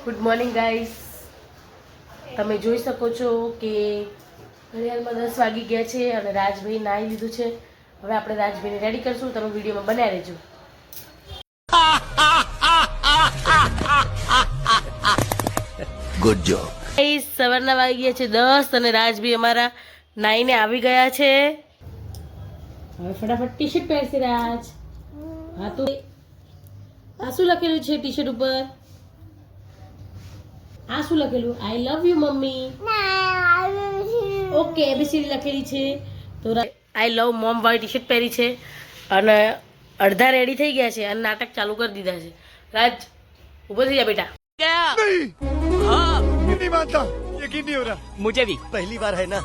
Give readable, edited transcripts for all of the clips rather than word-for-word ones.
Good morning guys. તમે જોઈ શકો છો કે ઘડિયાળમાં 10 વાગી ગયા છે અને રાજભાઈ નાહી લીધું છે. હવે આપણે રાજભાઈને રેડી કરશું. તમે વિડીયોમાં બન્યા રહેજો. Good job. ગાઈસ સવારના વાગી ગયા છે 10 અને રાજભાઈ અમારા નાહીને આવી ગયા છે. હવે ફટાફટ ટી શર્ટ પહેરશે રાજ. હા તો આ શું લખેલું છે ટી શર્ટ ઉપર? આ શું લખેલું? I love you mummy. Okay A B C D લખેલી છે. તો આઈ લવ મોમ વાળી ટી શર્ટ પહેરી છે અને અડધા રેડી થઈ ગયા છે અને નાટક ચાલુ કરી દીધા છે. રાજ ઊભો થઈ જા બેટા. नहीं मानता, यकीन नहीं हो रहा. मुझे भी पहली बार है ना.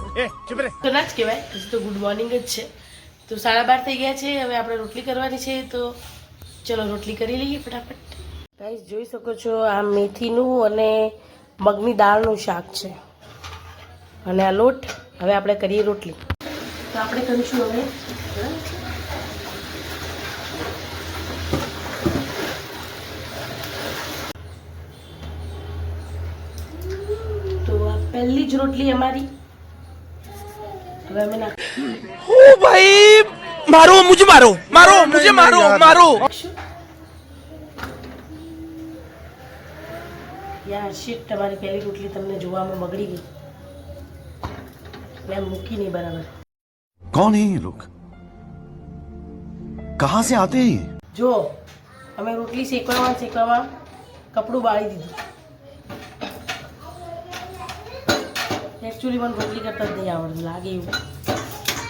चुप रहे. તો ના જ કહેવાય, હજી તો ગુડ મોર્નિંગ જ છે. તો 12:30 થઈ ગયા છે. હવે આપણે રોટલી કરવાની છે તો ચલો રોટલી કરી લઈએ ફટાફટ. ગાઈસ જોઈ શકો છો આ મેથીનું અને મગની દાળનું શાક છે અને આ લોટ. હવે આપણે કરીએ રોટલી. તો આપણે કરીશું હવે તો આ પહેલી જ રોટલી અમારી. હવે અમે ओ भाई मारो मुझे मारो मारो मुझे मारो मारो. યાર શીટ, તમારી પહેલી રોટલી તમને જોવામાં બગડી ગઈ. મેં મૂકી નહીં બરાબર. कौन है ये लोग? कहाँ से आते हैं ये? જો અમે રોટલી શેકવામાં કપડું બાળી દીધું. એકચ્યુઅલી મને રોટલી કરતા જ નહીં આવડતું લાગે એવું.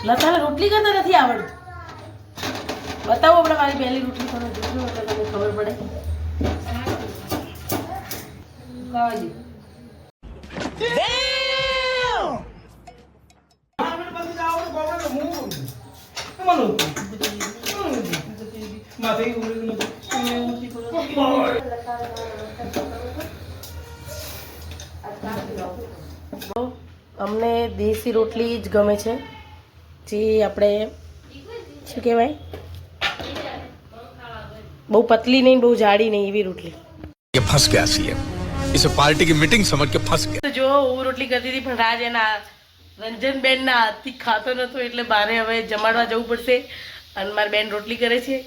લતાને રોટલી કરતા નથી આવડતું. બતાવો આપણે મારી પહેલી રોટલી તમે જોજો એટલે તમને ખબર પડે. અમને દેશી રોટલી જ ગમે છે, જે આપણે શું કહેવાય, બહુ પતલી નહીં બહુ જાડી નહીં એવી રોટલી. ये फंस गया सीएम. इसे पार्टी की मीटिंग समझ के फंस गया. તો જો હું રોટલી કરતી હતી પણ રાજ એના રંજનબેનના હાથથી ખાતો નહોતો એટલે મારે હવે જમાડવા જવું પડશે. અને મારી બેન રોટલી કરે છે.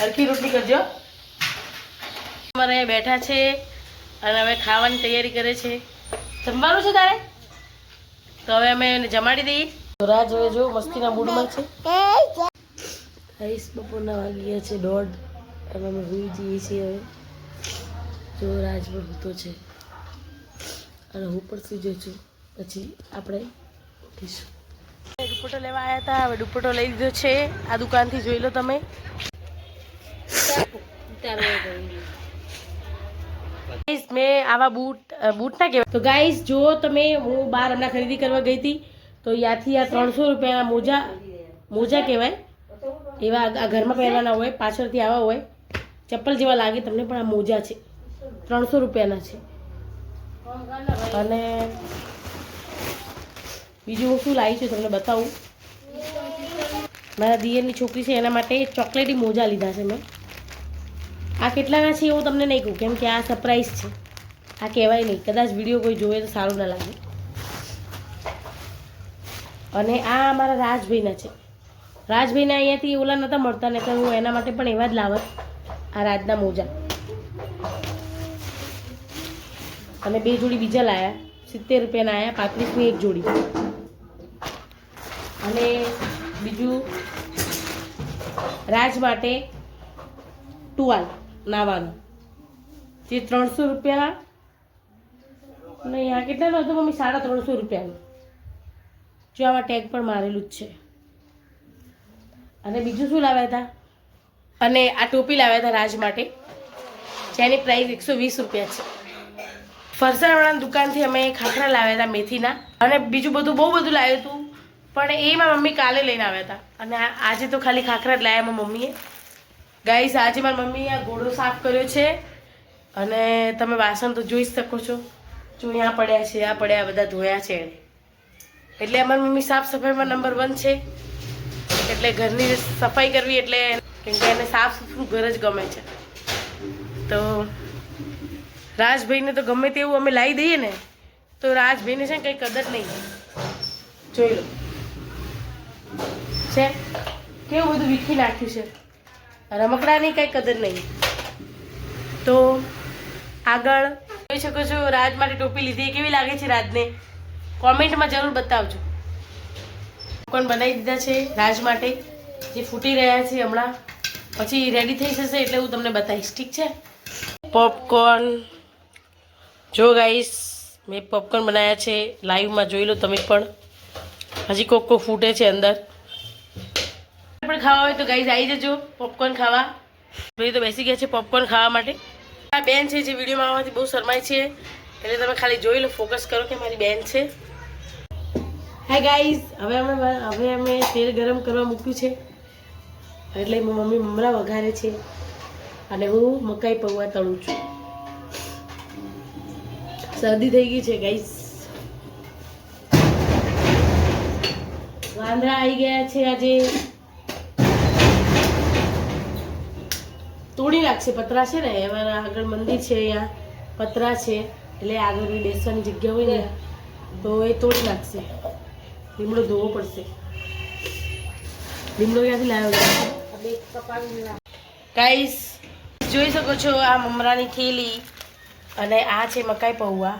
હરખી રોટલી કરજો. અમારે અહીંયા બેઠા છે અને હવે ખાવાની તૈયારી કરે છે. જમવાનું છે તારે? તો હવે અમે એને જમાડી દઈએ. તો રાજ હવે જો મસ્તીના મૂડમાં છે. બપોરના વાગી ગયા છે 1:30 અને અમે હોઈ જઈએ છીએ હવે. જો રાજ પણ સૂતો છે અને હું પણ સુઈ જઉં છું. પછી આપણે ઉઠીશું. દુપટ્ટો લેવા આવ્યા હતા, હવે દુપટ્ટો લઈ લીધો છે આ દુકાનથી. જોઈ લો તમે. મેં આવા બૂટ ના કહેવાય. તો ગાઈસ જો તમે, હું બહાર હમણાં ખરીદી કરવા ગઈ હતી તો ત્યાંથી આ 300 રૂપિયાના મોજા કહેવાય એવા આ ઘરમાં પહેરવાના હોય, પાછળથી આવા હોય, ચપ્પલ જેવા લાગે તમને પણ આ મોજા છે 300 રૂપિયાના છે. અને બીજું હું શું લાવી છું તમને બતાવું. મારા દિયરની છોકરી છે એના માટે ચોકલેટી મોજા લીધા છે મેં. આ કેટલાના છે એવું તમને નહીં કહું કેમ કે આ સરપ્રાઈઝ છે. આ કહેવાય નહીં, કદાચ વિડીયો કોઈ જોવે તો સારું ના લાગે. અને આ અમારા રાજભાઈના છે. રાજભાઈના અહીંયાથી ઓલા નહોતા મળતા ને તો હું એના માટે પણ એવા જ લાવત. આ રાજના મોજા અને 2 જોડી બીજા લાયા 70 રૂપિયાના આવ્યા, 35ની એક જોડી. અને બીજું રાજ માટે ટુવાલ નાવાનું જે 300 રૂપિયા નહીં, આ કેટલાનો હતો મમ્મી? 350 રૂપિયાનો. જો આમાં ટેગ પણ મારેલું જ છે. અને બીજું શું લાવ્યા હતા? અને આ ટોપી લાવ્યા હતા રાજ માટે, જેની પ્રાઇસ 120 રૂપિયા છે. ફરસાણવાળાની દુકાનથી અમે ખાખરા લાવ્યા હતા મેથીના. અને બીજું બધું બહુ બધું લાવ્યું હતું પણ એ મારી મમ્મી કાલે લઈને આવ્યા હતા. અને આજે તો ખાલી ખાખરા જ લાવ્યા મારી મમ્મીએ. ગાઈસ આજે મારી મમ્મીએ આ ઘોડો સાફ કર્યો છે અને તમે વાસણ તો જોઈ શકો છો. જો અહીંયા પડ્યા છે, આ પડ્યા, બધા ધોયા છે એણે. એટલે અમારી મમ્મી સાફ સફાઈમાં નંબર 1 છે. એટલે ઘરની સફાઈ કરવી એટલે કેમ કે એને સાફ સુથરું ઘર જ ગમે છે. તો રાજભાઈને તો ગમે તેવું અમે લાવી દઈએ ને તો રાજભાઈને છે ને કંઈ કદર નહીં. જોઈ લો છે કેવું બધું વીખી નાખ્યું છે. રમકડાની કંઈ કદર નહીં. તો આગળ જોઈ શકો છો રાજ માટે ટોપી લીધી. કેવી લાગે છે રાજને? કોમેન્ટમાં જરૂર બતાવજો. પોપકોર્ન બનાવી દીધા છે રાજ માટે, જે ફૂટી રહ્યા છે હમણાં. પછી રેડી થઈ જશે એટલે હું તમને બતાવીશ, ઠીક છે? પોપકોર્ન જો ગાઈસ, મેં પોપકોર્ન બનાવ્યા છે લાઈવમાં, જોઈ લો તમે પણ. હજી કોક ફૂટે છે અંદર. પણ ખાવા હોય તો ગાઈસ આવી જજો પોપકોર્ન ખાવા. ભાઈ તો બેસી ગયા છે પોપકોર્ન ખાવા માટે. આ બેન છે જે વિડીયોમાં આવવાથી બહુ શરમાય છે, એટલે તમે ખાલી જોઈ લો, ફોકસ કરો કે મારી બેન છે. હાય ગાઈસ, હવે અમે તેલ ગરમ કરવા મૂક્યું છે, એટલે મમ્મી મમરા વઘારે છે અને હું મકાઈ પૌવા તળું છું. શરદી થઈ ગઈ છે ગાઈસ. વાંદરા આવી ગયા છે આજે. તોડી નાખશે. પતરા છે ને એમાં આગળ મંદિર છે, અહીંયા પતરા છે એટલે આગળ બેસવાની જગ્યા હોય ને તો એ તોડી નાખશે. લીમડો ધોવો પડશે. લીમડો ક્યાંથી લાવ્યો? ગાઈસ જોઈ શકો છો આ મમરાની થેલી અને આ છે મકાઈ પૌવા.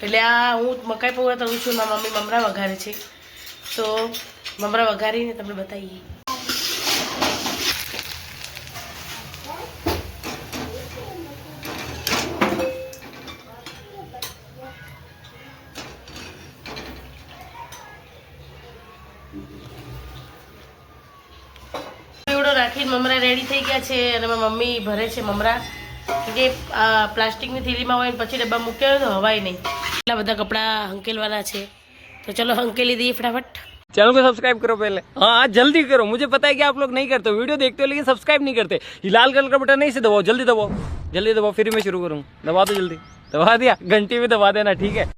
એટલે આ હું મકાઈ પૌવા તળું છું, મારી મમ્મી મમરા વઘારે છે, તો મમરા વઘારીને તમને બતાવીએ. રાખીને મમરા રેડી થઈ ગયા છે અને મારી મમ્મી ભરે છે મમરા, કે પ્લાસ્ટિકની થેલીમાં હોય ને પછી ડબ્બા મૂક્યા હોય તો હવાય નહીં. એટલા બધા કપડાં હંકેલવાના છે, તો ચલો હંકેલી દઈએ ફટાફટ. चैनल को सब्सक्राइब करो पहले. हाँ जल्दी करो, मुझे पता है कि आप लोग नहीं करते, वीडियो देखते हो लेकिन सब्सक्राइब नहीं करते. ये लाल कलर का बटन नहीं से दबाओ, जल्दी दबाओ, जल्दी दबाओ, फिर मैं शुरू करूँ. दबा दो जल्दी. दबा दिया, घंटी भी दबा देना, ठीक है.